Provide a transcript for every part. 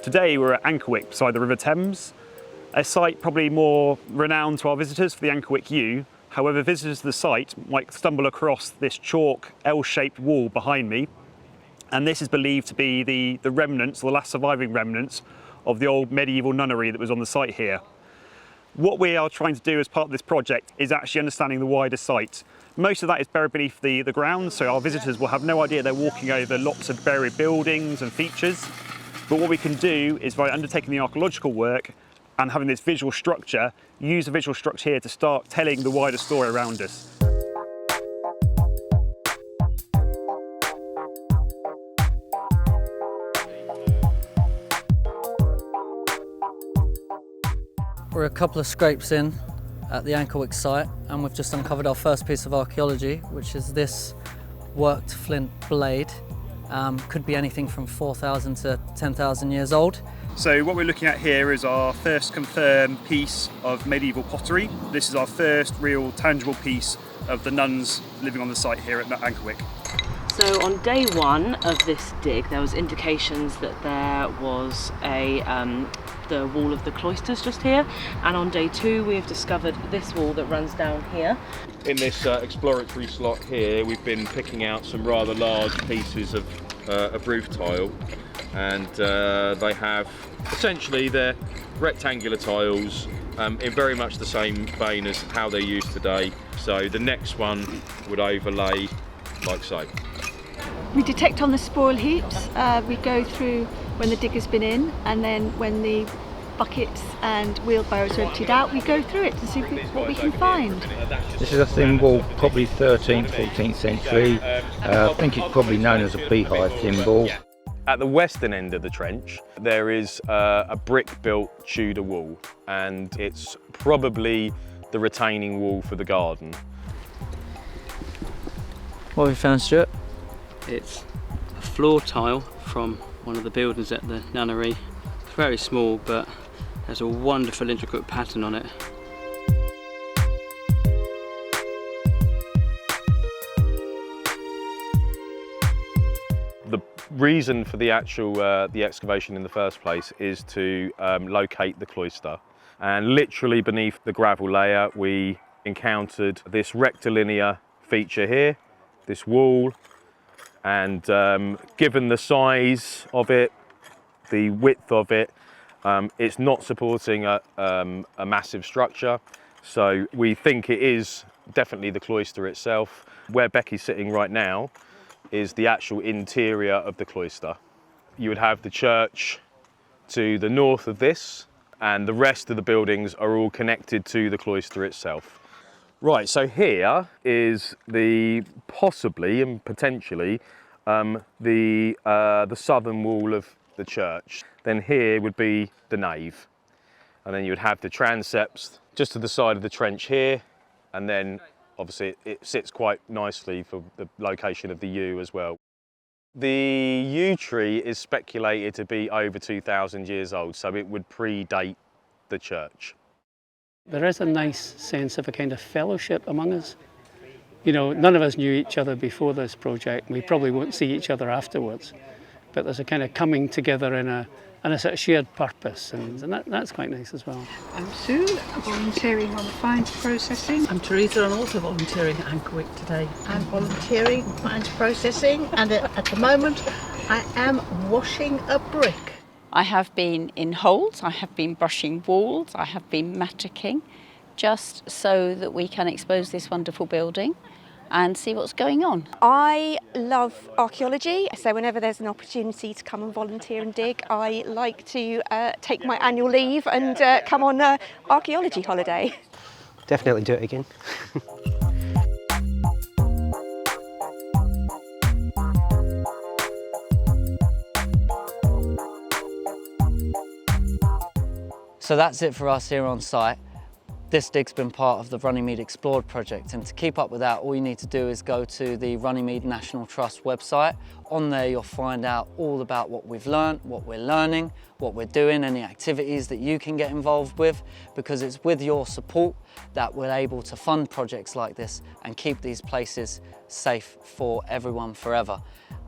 Today we're at Ankerwycke beside the River Thames, a site probably more renowned to our visitors for the Ankerwycke Yew. However, visitors to the site might stumble across this chalk L-shaped wall behind me, and this is believed to be the remnants, the last surviving remnants of the old medieval nunnery that was on the site here. What we are trying to do as part of this project is actually understanding the wider site. Most of that is buried beneath the ground, so our visitors will have no idea they're walking over lots of buried buildings and features. But what we can do is, by undertaking the archaeological work and having this visual structure, use the visual structure here to start telling the wider story around us. We're a couple of scrapes in at the Ankerwycke site, and we've just uncovered our first piece of archaeology, which is this worked flint blade. Could be anything from 4,000 to 10,000 years old. So what we're looking at here is our first confirmed piece of medieval pottery. This is our first real tangible piece of the nuns living on the site here at Ankerwycke. So on day one of this dig, there was indications that there was the wall of the cloisters just here, and on day two we have discovered this wall that runs down here. In this exploratory slot here, we've been picking out some rather large pieces of roof tile, and they have essentially they're rectangular tiles in very much the same vein as how they're used today. So the next one would overlay like so. We detect on the spoil heaps. We go through when the dig has been in, and then when the buckets and wheelbarrows are emptied out, we go through it to see what we can find. This is a thimble, probably 13th, 14th century. I think it's probably known as a beehive thimble. At the western end of the trench, there is a brick-built Tudor wall, and it's probably the retaining wall for the garden. What have you found, Stuart? It's a floor tile from one of the buildings at the nunnery. It's very small, but there's a wonderful intricate pattern on it. The reason for the actual the excavation in the first place is to locate the cloister. And literally beneath the gravel layer, we encountered this rectilinear feature here, this wall. And given the size of it, the width of it, it's not supporting a massive structure. So we think it is definitely the cloister itself. Where Becky's sitting right now is the actual interior of the cloister. You would have the church to the north of this, and the rest of the buildings are all connected to the cloister itself. Right, so here is the possibly and potentially the southern wall of the church. Then here would be the nave, and then you would have the transepts just to the side of the trench here, and then obviously it sits quite nicely for the location of the yew as well. The yew tree is speculated to be over 2,000 years old, so it would predate the church. There is a nice sense of a kind of fellowship among us. You know, none of us knew each other before this project, and we probably won't see each other afterwards. But there's a kind of coming together in a sort of shared purpose, and that's quite nice as well. I'm Sue, volunteering on fines processing. I'm Teresa, I'm also volunteering at Ankerwycke today. I'm volunteering fines processing, and at the moment I am washing a brick. I have been in holes, I have been brushing walls, I have been matticking, just so that we can expose this wonderful building and see what's going on. I love archaeology, so whenever there's an opportunity to come and volunteer and dig, I like to take my annual leave and come on an archaeology holiday. Definitely do it again. So that's it for us here on site. This dig's been part of the Runnymede Explored project, and to keep up with that, all you need to do is go to the Runnymede National Trust website. On there you'll find out all about what we've learnt, what we're learning, what we're doing, any activities that you can get involved with, because it's with your support that we're able to fund projects like this and keep these places safe for everyone forever.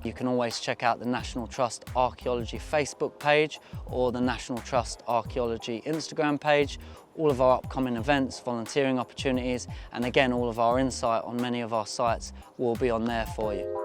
You can always check out the National Trust Archaeology Facebook page or the National Trust Archaeology Instagram page. All of our upcoming events, volunteering opportunities, and again, all of our insight on many of our sites will be on there for you.